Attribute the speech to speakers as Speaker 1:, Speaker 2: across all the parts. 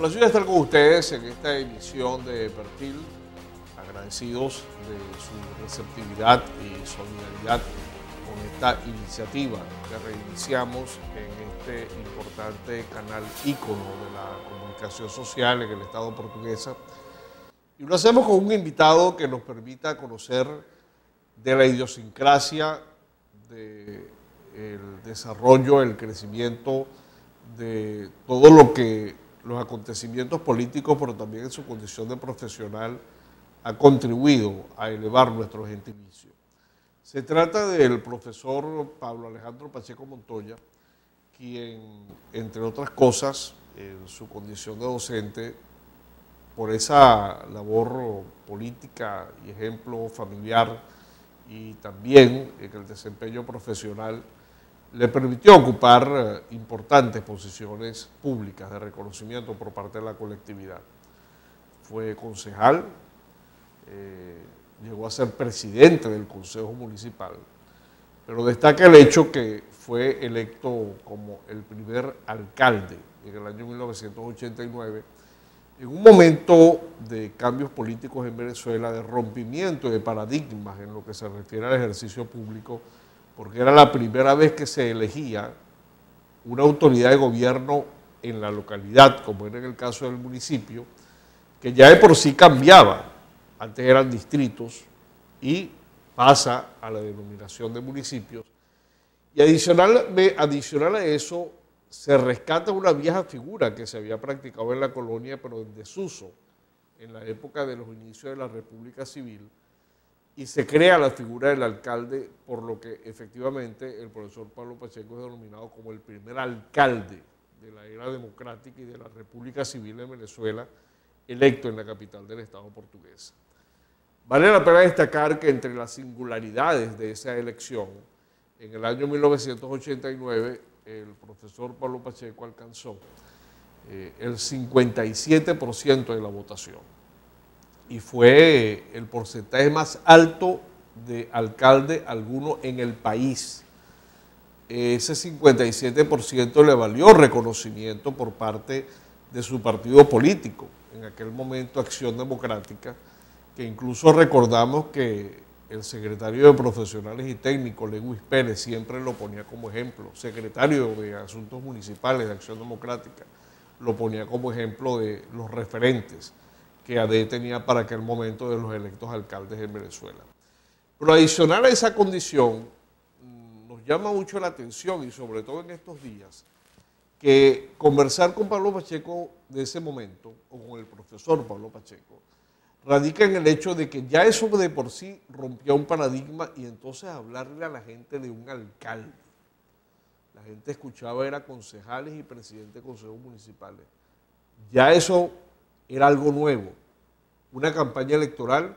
Speaker 1: Complacido de estar con ustedes en esta emisión de Perfil, agradecidos de su receptividad y solidaridad con esta iniciativa que reiniciamos en este importante canal ícono de la comunicación social en el Estado portuguesa. Y lo hacemos con un invitado que nos permita conocer de la idiosincrasia, del desarrollo, el crecimiento de todo lo que los acontecimientos políticos, pero también en su condición de profesional, ha contribuido a elevar nuestro gentilicio. Se trata del profesor Pablo Alejandro Pacheco Montoya, quien, entre otras cosas, en su condición de docente, por esa labor política y ejemplo familiar y también en el desempeño profesional, le permitió ocupar importantes posiciones públicas de reconocimiento por parte de la colectividad. Fue concejal, llegó a ser presidente del Consejo Municipal, pero destaca el hecho que fue electo como el primer alcalde en el año 1989, en un momento de cambios políticos en Venezuela, de rompimiento de paradigmas en lo que se refiere al ejercicio público, porque era la primera vez que se elegía una autoridad de gobierno en la localidad, como era en el caso del municipio, que ya de por sí cambiaba. Antes eran distritos y pasa a la denominación de municipios. Y adicional a eso, se rescata una vieja figura que se había practicado en la colonia, pero en desuso, en la época de los inicios de la República Civil, y se crea la figura del alcalde, por lo que efectivamente el profesor Pablo Pacheco es denominado como el primer alcalde de la era democrática y de la República Civil en Venezuela, electo en la capital del Estado portugués. Vale la pena destacar que entre las singularidades de esa elección, en el año 1989, el profesor Pablo Pacheco alcanzó el 57% de la votación y fue el porcentaje más alto de alcalde alguno en el país. Ese 57% le valió reconocimiento por parte de su partido político, en aquel momento Acción Democrática, que incluso recordamos que el secretario de Profesionales y Técnicos, Lewis Pérez, siempre lo ponía como ejemplo, secretario de Asuntos Municipales de Acción Democrática, lo ponía como ejemplo de los referentes que AD tenía para aquel momento de los electos alcaldes en Venezuela. Pero adicional a esa condición, nos llama mucho la atención, y sobre todo en estos días, que conversar con Pablo Pacheco de ese momento, o con el profesor Pablo Pacheco, radica en el hecho de que ya eso de por sí rompía un paradigma, y entonces hablarle a la gente de un alcalde. La gente escuchaba, era concejales y presidentes de consejos municipales. Ya eso era algo nuevo. Una campaña electoral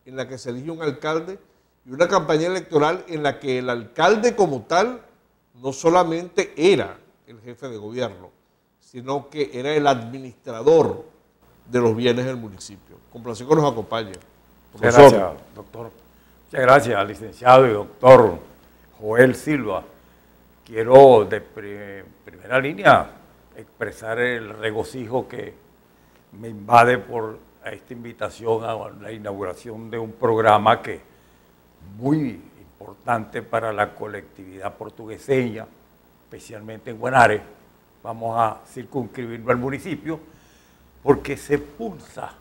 Speaker 1: en la que se elige un alcalde y una campaña electoral en la que el alcalde como tal no solamente era el jefe de gobierno, sino que era el administrador de los bienes del municipio. Complacido que nos acompañe.
Speaker 2: Muchas gracias, doctor. Muchas gracias al licenciado y doctor Joel Silva. Quiero de primera línea expresar el regocijo que me invade por esta invitación a la inauguración de un programa que es muy importante para la colectividad portugueseña, especialmente en Guanare. Vamos a circunscribirlo al municipio, porque se pulsa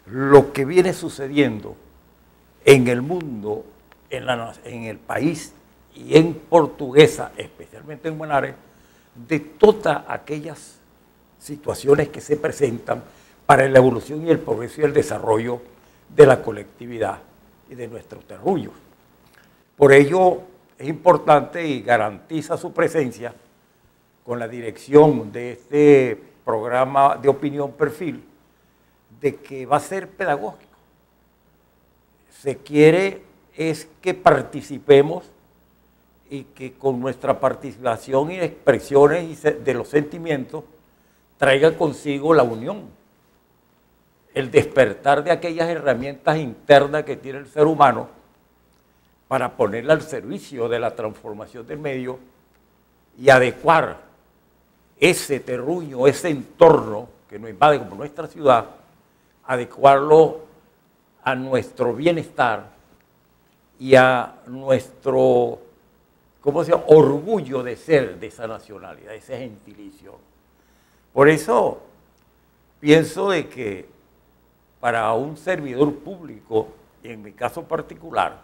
Speaker 2: lo que viene sucediendo en el mundo, en el país y en Portuguesa, especialmente en Guanare, de todas aquellas situaciones que se presentan para la evolución y el progreso y el desarrollo de la colectividad y de nuestros terruños. Por ello es importante y garantiza su presencia con la dirección de este programa de opinión Perfil, de que va a ser pedagógico. Se quiere es que participemos y que con nuestra participación y expresiones de los sentimientos traiga consigo la unión, el despertar de aquellas herramientas internas que tiene el ser humano para ponerla al servicio de la transformación del medio y adecuar ese terruño, ese entorno que nos invade como nuestra ciudad, adecuarlo a nuestro bienestar y a nuestro, ¿cómo se llama?, orgullo de ser de esa nacionalidad, de ese gentilicio. Por eso pienso de que para un servidor público, y en mi caso particular,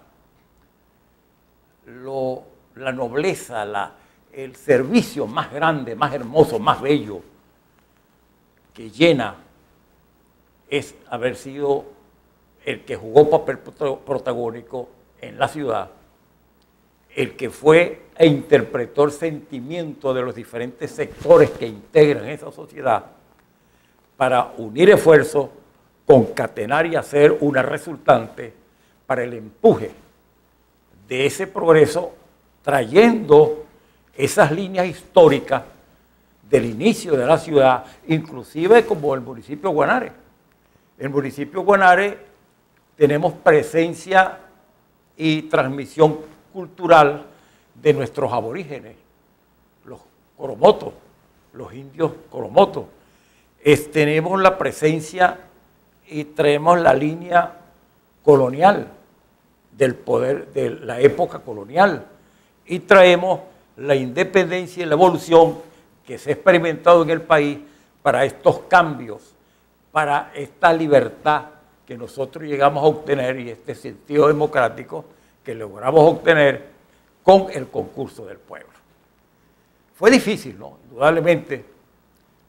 Speaker 2: la nobleza, el servicio más grande, más hermoso, más bello, que llena, es haber sido el que jugó papel protagónico en la ciudad, el que fue e interpretó el sentimiento de los diferentes sectores que integran esa sociedad para unir esfuerzos, concatenar y hacer una resultante para el empuje de ese progreso, trayendo esas líneas históricas del inicio de la ciudad, inclusive como el municipio de Guanare. El municipio de Guanare tenemos presencia y transmisión cultural de nuestros aborígenes, los coromotos, los indios coromotos. Tenemos la presencia y traemos la línea colonial del poder de la época colonial y traemos la independencia y la evolución que se ha experimentado en el país para estos cambios, para esta libertad que nosotros llegamos a obtener y este sentido democrático que logramos obtener con el concurso del pueblo. Fue difícil, ¿no? Indudablemente,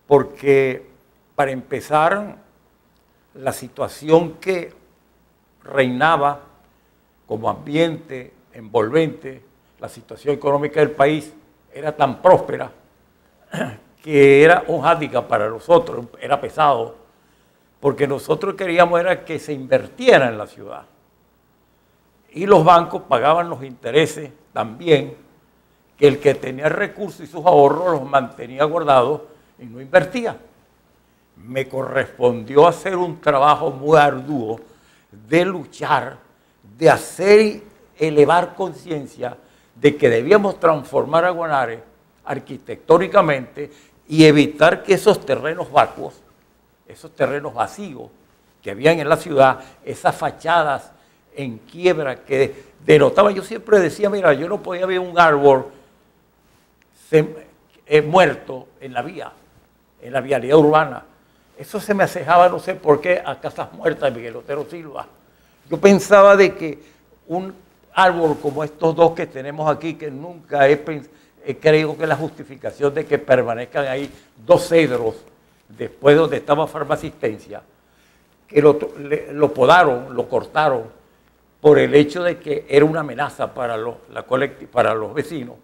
Speaker 2: porque para empezar, la situación que reinaba como ambiente envolvente, la situación económica del país era tan próspera que era un hándicap para nosotros, era pesado, porque nosotros queríamos era que se invirtiera en la ciudad. Y los bancos pagaban los intereses también, que el que tenía recursos y sus ahorros los mantenía guardados y no invertía. Me correspondió hacer un trabajo muy arduo de luchar, de hacer y elevar conciencia de que debíamos transformar a Guanare arquitectónicamente y evitar que esos terrenos vacuos, esos terrenos vacíos que habían en la ciudad, esas fachadas en quiebra que denotaban. Yo siempre decía, mira, yo no podía ver un árbol muerto en la vialidad urbana. Eso se me asejaba, no sé por qué, a Casas Muertas de Miguel Otero Silva. Yo pensaba de que un árbol como estos dos que tenemos aquí, que nunca he creído que la justificación de que permanezcan ahí dos cedros después de donde estaba Farmacistencia, que lo podaron, lo cortaron por el hecho de que era una amenaza para los vecinos.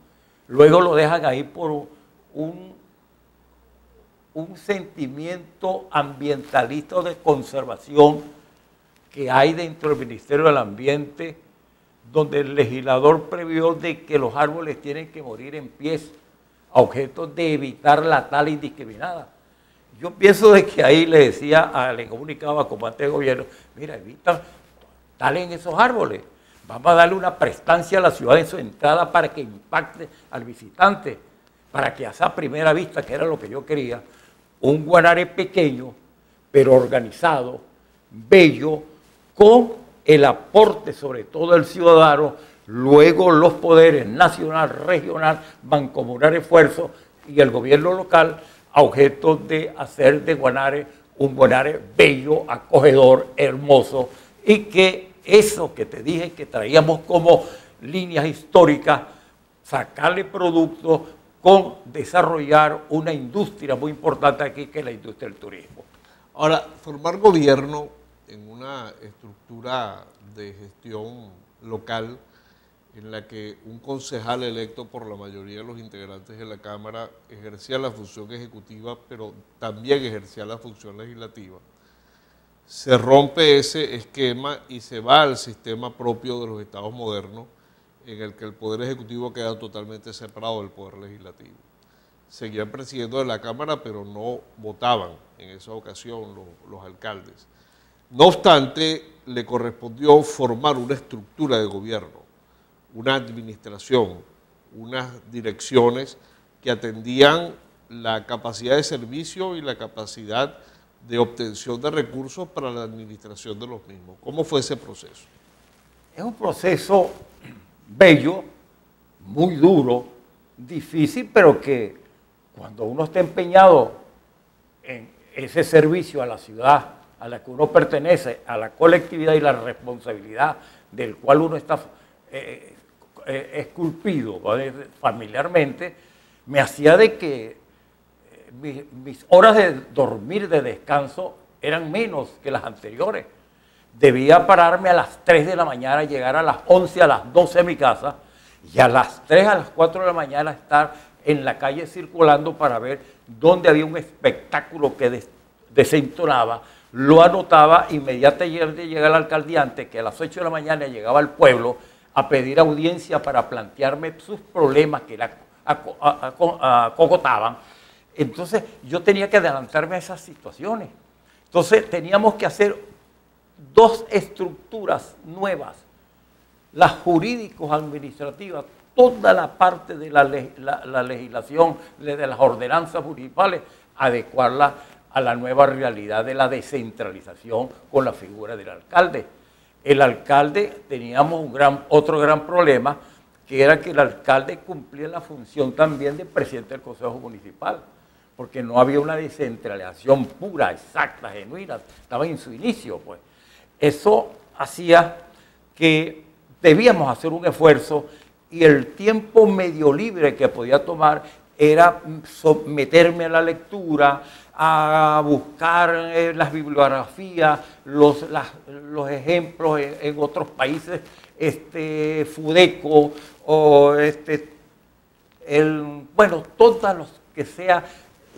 Speaker 2: Luego lo dejan ahí por un sentimiento ambientalista de conservación que hay dentro del Ministerio del Ambiente, donde el legislador previó de que los árboles tienen que morir en pies a objeto de evitar la tala indiscriminada. Yo pienso de que ahí le comunicaba al comandante de gobierno, mira, evita, talen esos árboles, vamos a darle una prestancia a la ciudad en su entrada para que impacte al visitante, para que a esa primera vista, que era lo que yo quería, un Guanare pequeño, pero organizado, bello, con el aporte sobre todo del ciudadano, luego los poderes nacional, regional, mancomunar esfuerzos y el gobierno local a objeto de hacer de Guanare un Guanare bello, acogedor, hermoso, y que eso que te dije que traíamos como líneas históricas, sacarle productos con desarrollar una industria muy importante aquí, que es la industria del turismo.
Speaker 1: Ahora, formar gobierno en una estructura de gestión local en la que un concejal electo por la mayoría de los integrantes de la Cámara ejercía la función ejecutiva, pero también ejercía la función legislativa, se rompe ese esquema y se va al sistema propio de los estados modernos, en el que el Poder Ejecutivo queda totalmente separado del Poder Legislativo. Seguían presidiendo de la Cámara, pero no votaban en esa ocasión los alcaldes. No obstante, le correspondió formar una estructura de gobierno, una administración, unas direcciones que atendían la capacidad de servicio y la capacidad de obtención de recursos para la administración de los mismos. ¿Cómo fue ese proceso?
Speaker 2: Es un proceso bello, muy duro, difícil, pero que cuando uno está empeñado en ese servicio a la ciudad a la que uno pertenece, a la colectividad y la responsabilidad del cual uno está esculpido familiarmente, me hacía de que mis horas de dormir, de descanso, eran menos que las anteriores. Debía pararme a las 3 de la mañana, llegar a las 11, a las 12 de mi casa, y a las 3, a las 4 de la mañana estar en la calle circulando para ver dónde había un espectáculo que desentonaba. Lo anotaba, inmediatamente llega el alcaldiante, que a las 8 de la mañana llegaba al pueblo a pedir audiencia para plantearme sus problemas que la acogotaban. Entonces yo tenía que adelantarme a esas situaciones. Entonces teníamos que hacer dos estructuras nuevas, las jurídicos-administrativas, toda la parte de la legislación, de las ordenanzas municipales, adecuarla a la nueva realidad de la descentralización con la figura del alcalde. El alcalde, teníamos otro gran problema, que era que el alcalde cumplía la función también de presidente del Consejo Municipal, porque no había una descentralización pura, exacta, genuina, estaba en su inicio, pues. Eso hacía que debíamos hacer un esfuerzo y el tiempo medio libre que podía tomar era someterme a la lectura, a buscar las bibliografías, los ejemplos en otros países, Fudeco, o bueno, todos los que sea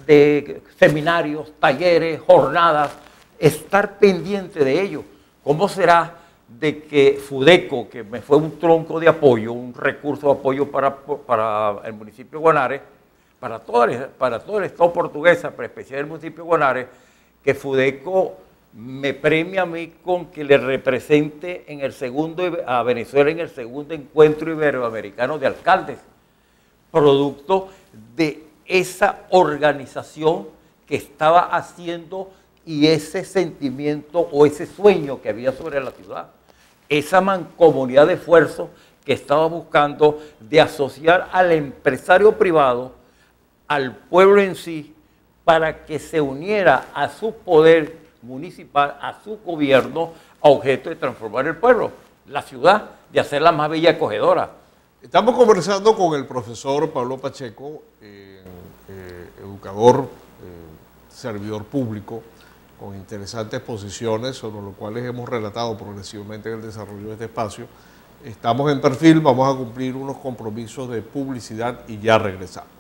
Speaker 2: de seminarios, talleres, jornadas, estar pendiente de ello. ¿Cómo será de que Fudeco, que me fue un tronco de apoyo, un recurso de apoyo para el municipio de Guanare, para todo el Estado portuguesa, pero especialmente el municipio de Guanare, que Fudeco me premia a mí con que le represente a Venezuela en el segundo encuentro iberoamericano de alcaldes, producto de esa organización que estaba haciendo y ese sentimiento o ese sueño que había sobre la ciudad, esa mancomunidad de esfuerzo que estaba buscando de asociar al empresario privado, al pueblo en sí, para que se uniera a su poder municipal, a su gobierno, a objeto de transformar el pueblo, la ciudad, de hacerla más bella y acogedora.
Speaker 1: Estamos conversando con el profesor Pablo Pacheco, educador, servidor público, con interesantes posiciones sobre lo cuales hemos relatado progresivamente en el desarrollo de este espacio. Estamos en Perfil, vamos a cumplir unos compromisos de publicidad y ya regresamos.